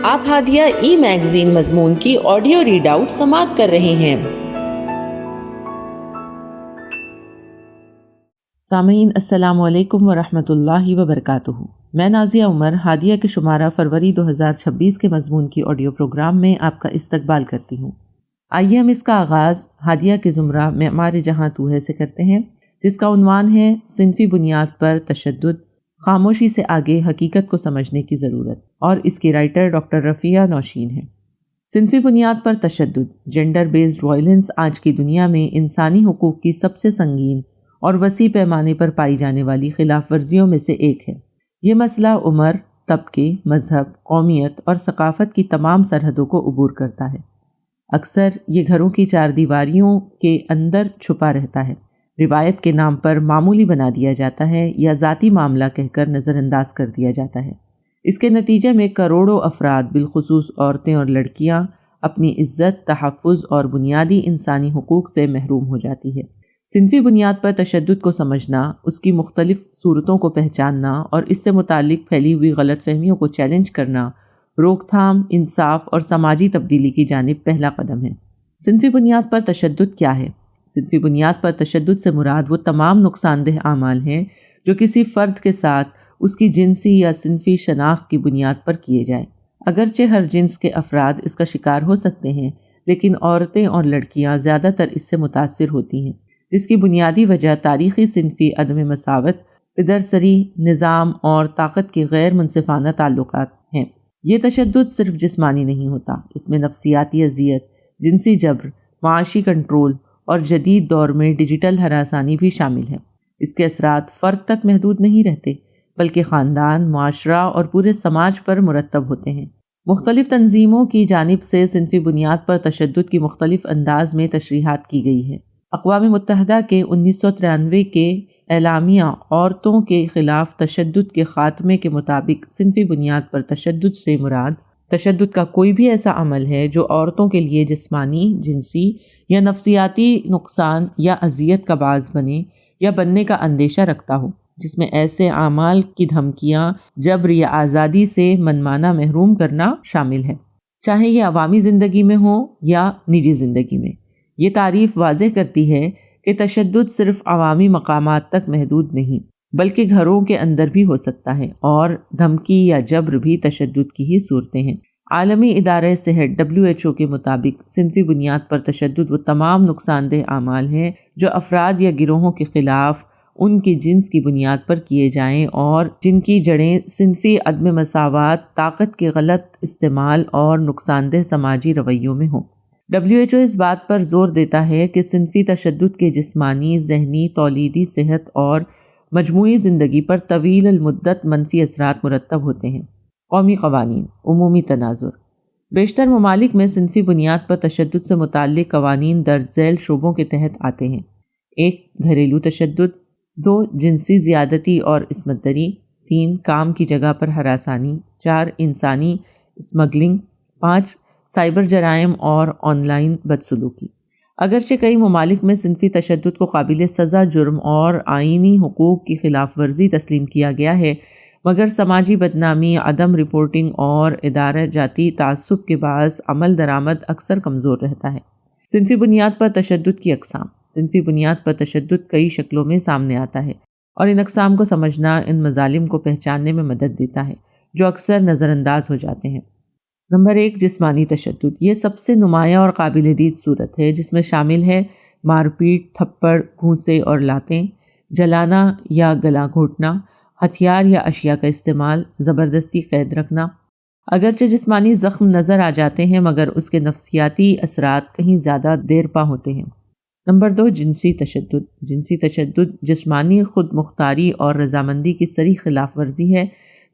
آپ ہادیہ ای میگزین مضمون کی آڈیو ریڈ آؤٹ سماعت کر رہے ہیں۔ سامعین السلام علیکم ورحمۃ اللہ وبرکاتہ۔ میں نازیہ عمر ہادیہ کے شمارہ فروری 2026 کے مضمون کی آڈیو پروگرام میں آپ کا استقبال کرتی ہوں۔ آئیے ہم اس کا آغاز ہادیہ کے زمرہ معمار جہاں تو ہے سے کرتے ہیں، جس کا عنوان ہے صنفی بنیاد پر تشدد، خاموشی سے آگے حقیقت کو سمجھنے کی ضرورت، اور اس کی رائٹر ڈاکٹر رفیہ نوشین ہے۔ صنفی بنیاد پر تشدد، جینڈر بیسڈ وائلنس آج کی دنیا میں انسانی حقوق کی سب سے سنگین اور وسیع پیمانے پر پائی جانے والی خلاف ورزیوں میں سے ایک ہے۔ یہ مسئلہ عمر، طبقے، مذہب، قومیت اور ثقافت کی تمام سرحدوں کو عبور کرتا ہے۔ اکثر یہ گھروں کی چار دیواریوں کے اندر چھپا رہتا ہے، روایت کے نام پر معمولی بنا دیا جاتا ہے یا ذاتی معاملہ کہہ کر نظر انداز کر دیا جاتا ہے۔ اس کے نتیجے میں کروڑوں افراد، بالخصوص عورتیں اور لڑکیاں، اپنی عزت، تحفظ اور بنیادی انسانی حقوق سے محروم ہو جاتی ہے۔ صنفی بنیاد پر تشدد کو سمجھنا، اس کی مختلف صورتوں کو پہچاننا اور اس سے متعلق پھیلی ہوئی غلط فہمیوں کو چیلنج کرنا، روک تھام، انصاف اور سماجی تبدیلی کی جانب پہلا قدم ہے۔ صنفی بنیاد پر تشدد کیا ہے؟ صنفی بنیاد پر تشدد سے مراد وہ تمام نقصان دہ اعمال ہیں جو کسی فرد کے ساتھ اس کی جنسی یا صنفی شناخت کی بنیاد پر کیے جائیں۔ اگرچہ ہر جنس کے افراد اس کا شکار ہو سکتے ہیں، لیکن عورتیں اور لڑکیاں زیادہ تر اس سے متاثر ہوتی ہیں، جس کی بنیادی وجہ تاریخی صنفی عدم مساوت، پدرسری، نظام اور طاقت کے غیر منصفانہ تعلقات ہیں۔ یہ تشدد صرف جسمانی نہیں ہوتا، اس میں نفسیاتی اذیت، جنسی جبر، معاشی کنٹرول اور جدید دور میں ڈیجیٹل ہراسانی بھی شامل ہے۔ اس کے اثرات فرد تک محدود نہیں رہتے، بلکہ خاندان، معاشرہ اور پورے سماج پر مرتب ہوتے ہیں۔ مختلف تنظیموں کی جانب سے صنفی بنیاد پر تشدد کی مختلف انداز میں تشریحات کی گئی ہے۔ اقوام متحدہ کے 1993 کے اعلامیہ عورتوں کے خلاف تشدد کے خاتمے کے مطابق صنفی بنیاد پر تشدد سے مراد تشدد کا کوئی بھی ایسا عمل ہے جو عورتوں کے لیے جسمانی، جنسی یا نفسیاتی نقصان یا اذیت کا باعث بنے یا بننے کا اندیشہ رکھتا ہو، جس میں ایسے اعمال کی دھمکیاں، جبر یا آزادی سے منمانہ محروم کرنا شامل ہے، چاہے یہ عوامی زندگی میں ہو یا نجی زندگی میں۔ یہ تعریف واضح کرتی ہے کہ تشدد صرف عوامی مقامات تک محدود نہیں، بلکہ گھروں کے اندر بھی ہو سکتا ہے، اور دھمکی یا جبر بھی تشدد کی ہی صورتیں ہیں۔ عالمی ادارہ صحت WHO کے مطابق صنفی بنیاد پر تشدد وہ تمام نقصان دہ اعمال ہیں جو افراد یا گروہوں کے خلاف ان کی جنس کی بنیاد پر کیے جائیں اور جن کی جڑیں صنفی عدم مساوات، طاقت کے غلط استعمال اور نقصان دہ سماجی رویوں میں ہوں۔ WHO اس بات پر زور دیتا ہے کہ صنفی تشدد کے جسمانی، ذہنی، تولیدی صحت اور مجموعی زندگی پر طویل المدت منفی اثرات مرتب ہوتے ہیں۔ قومی قوانین، عمومی تناظر۔ بیشتر ممالک میں صنفی بنیاد پر تشدد سے متعلق قوانین درج ذیل شعبوں کے تحت آتے ہیں: 1. گھریلو تشدد، 2. جنسی زیادتی اور عصمت دری، 3. کام کی جگہ پر ہراسانی، 4. انسانی اسمگلنگ، 5. سائبر جرائم اور آن لائن بدسلوکی۔ اگرچہ کئی ممالک میں صنفی تشدد کو قابل سزا جرم اور آئینی حقوق کی خلاف ورزی تسلیم کیا گیا ہے، مگر سماجی بدنامی، عدم رپورٹنگ اور ادارہ جاتی تعصب کے باعث عمل درآمد اکثر کمزور رہتا ہے۔ صنفی بنیاد پر تشدد کی اقسام۔ صنفی بنیاد پر تشدد کئی شکلوں میں سامنے آتا ہے، اور ان اقسام کو سمجھنا ان مظالم کو پہچاننے میں مدد دیتا ہے جو اکثر نظر انداز ہو جاتے ہیں۔ نمبر 1، جسمانی تشدد۔ یہ سب سے نمایاں اور قابل دید صورت ہے، جس میں شامل ہے مار پیٹ، تھپڑ، گھونسے اور لاتیں، جلانا یا گلا گھونٹنا، ہتھیار یا اشیاء کا استعمال، زبردستی قید رکھنا۔ اگرچہ جسمانی زخم نظر آ جاتے ہیں، مگر اس کے نفسیاتی اثرات کہیں زیادہ دیر پا ہوتے ہیں۔ نمبر 2، جنسی تشدد۔ جنسی تشدد جسمانی خود مختاری اور رضامندی کی صریح خلاف ورزی ہے،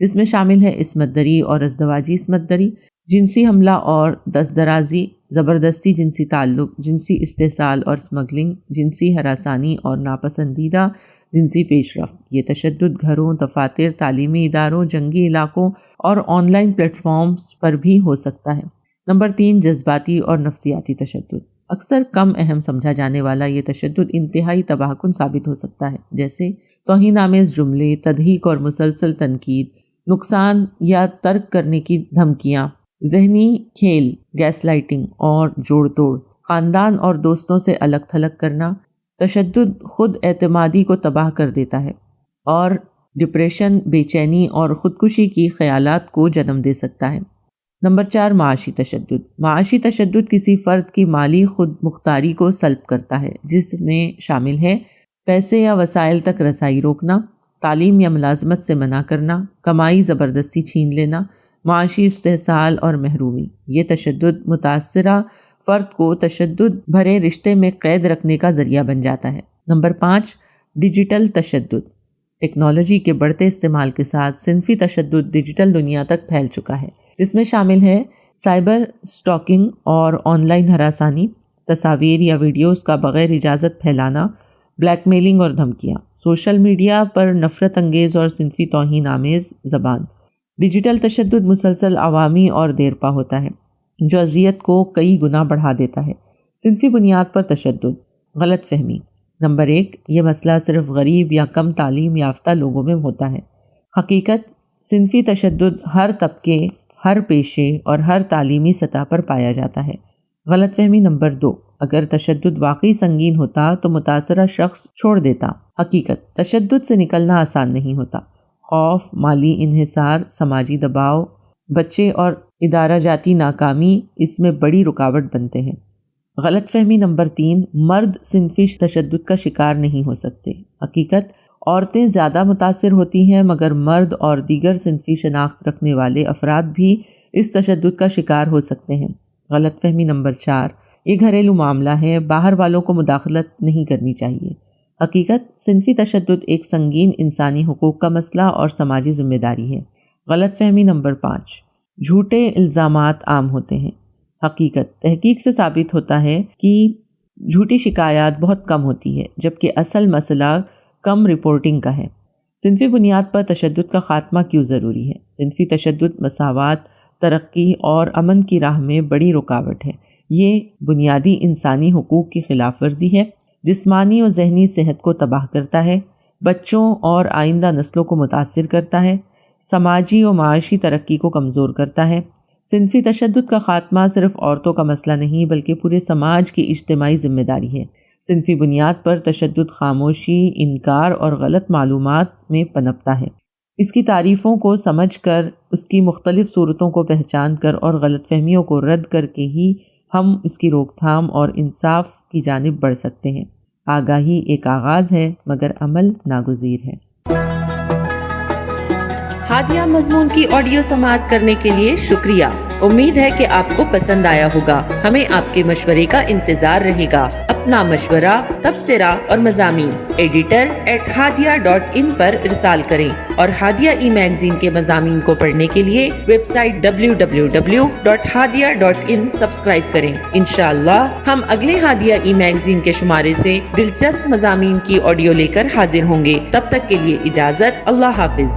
جس میں شامل ہے عصمت دری اور ازدواجی عصمت دری، جنسی حملہ اور دست درازی، زبردستی جنسی تعلق، جنسی استحصال اور اسمگلنگ، جنسی ہراسانی اور ناپسندیدہ جنسی پیش رفت۔ یہ تشدد گھروں، دفاتر، تعلیمی اداروں، جنگی علاقوں اور آن لائن پلیٹ فارمز پر بھی ہو سکتا ہے۔ نمبر 3، جذباتی اور نفسیاتی تشدد۔ اکثر کم اہم سمجھا جانے والا یہ تشدد انتہائی تباہ کن ثابت ہو سکتا ہے، جیسے توہین آمیز جملے، تضحیک اور مسلسل تنقید، نقصان یا ترک کرنے کی دھمکیاں، ذہنی کھیل، گیس لائٹنگ اور جوڑ توڑ، خاندان اور دوستوں سے الگ تھلگ کرنا۔ تشدد خود اعتمادی کو تباہ کر دیتا ہے اور ڈپریشن، بے چینی اور خودکشی کی خیالات کو جنم دے سکتا ہے۔ نمبر 4، معاشی تشدد۔ معاشی تشدد کسی فرد کی مالی خود مختاری کو سلب کرتا ہے، جس میں شامل ہے پیسے یا وسائل تک رسائی روکنا، تعلیم یا ملازمت سے منع کرنا، کمائی زبردستی چھین لینا، معاشی استحصال اور محرومی۔ یہ تشدد متاثرہ فرد کو تشدد بھرے رشتے میں قید رکھنے کا ذریعہ بن جاتا ہے۔ نمبر 5، ڈیجیٹل تشدد۔ ٹیکنالوجی کے بڑھتے استعمال کے ساتھ صنفی تشدد ڈیجیٹل دنیا تک پھیل چکا ہے، جس میں شامل ہے سائبر اسٹاکنگ اور آن لائن ہراسانی، تصاویر یا ویڈیوز کا بغیر اجازت پھیلانا، بلیک میلنگ اور دھمکیاں، سوشل میڈیا پر نفرت انگیز اور صنفی توہین آمیز زبان۔ ڈیجیٹل تشدد مسلسل عوامی اور دیرپا ہوتا ہے، جو اذیت کو کئی گنا بڑھا دیتا ہے۔ صنفی بنیاد پر تشدد، غلط فہمی۔ نمبر 1، یہ مسئلہ صرف غریب یا کم تعلیم یافتہ لوگوں میں ہوتا ہے۔ حقیقت، صنفی تشدد ہر طبقے، ہر پیشے اور ہر تعلیمی سطح پر پایا جاتا ہے۔ غلط فہمی نمبر 2، اگر تشدد واقعی سنگین ہوتا تو متاثرہ شخص چھوڑ دیتا۔ حقیقت، تشدد سے نکلنا آسان نہیں ہوتا۔ خوف، مالی انحصار، سماجی دباؤ، بچے اور ادارہ جاتی ناکامی اس میں بڑی رکاوٹ بنتے ہیں۔ غلط فہمی نمبر 3، مرد صنفی تشدد کا شکار نہیں ہو سکتے۔ حقیقت، عورتیں زیادہ متاثر ہوتی ہیں، مگر مرد اور دیگر صنفی شناخت رکھنے والے افراد بھی اس تشدد کا شکار ہو سکتے ہیں۔ غلط فہمی نمبر 4، یہ گھریلو معاملہ ہے، باہر والوں کو مداخلت نہیں کرنی چاہیے۔ حقیقت، صنفی تشدد ایک سنگین انسانی حقوق کا مسئلہ اور سماجی ذمہ داری ہے۔ غلط فہمی نمبر 5، جھوٹے الزامات عام ہوتے ہیں۔ حقیقت، تحقیق سے ثابت ہوتا ہے کہ جھوٹی شکایات بہت کم ہوتی ہے، جبکہ اصل مسئلہ کم رپورٹنگ کا ہے۔ صنفی بنیاد پر تشدد کا خاتمہ کیوں ضروری ہے؟ صنفی تشدد مساوات، ترقی اور امن کی راہ میں بڑی رکاوٹ ہے۔ یہ بنیادی انسانی حقوق کی خلاف ورزی ہے، جسمانی اور ذہنی صحت کو تباہ کرتا ہے، بچوں اور آئندہ نسلوں کو متاثر کرتا ہے، سماجی و معاشی ترقی کو کمزور کرتا ہے۔ صنفی تشدد کا خاتمہ صرف عورتوں کا مسئلہ نہیں بلکہ پورے سماج کی اجتماعی ذمہ داری ہے۔ صنفی بنیاد پر تشدد خاموشی، انکار اور غلط معلومات میں پنپتا ہے۔ اس کی تعریفوں کو سمجھ کر، اس کی مختلف صورتوں کو پہچان کر اور غلط فہمیوں کو رد کر کے ہی ہم اس کی روک تھام اور انصاف کی جانب بڑھ سکتے ہیں۔ آگاہی ایک آغاز ہے، مگر عمل ناگزیر ہے۔ ہادیہ مضمون کی آڈیو سماعت کرنے کے لیے شکریہ۔ امید ہے کہ آپ کو پسند آیا ہوگا۔ ہمیں آپ کے مشورے کا انتظار رہے گا۔ اپنا مشورہ، تبصرہ اور مضامین editor@hadia.in پر ارسال کریں اور ہادیہ ای میگزین کے مضامین کو پڑھنے کے لیے ویب سائٹ www.hadia.in سبسکرائب کریں۔ انشاءاللہ ہم اگلے ہادیہ ای میگزین کے شمارے سے دلچسپ مضامین کی آڈیو لے کر حاضر ہوں گے۔ تب تک کے لیے اجازت، اللہ حافظ۔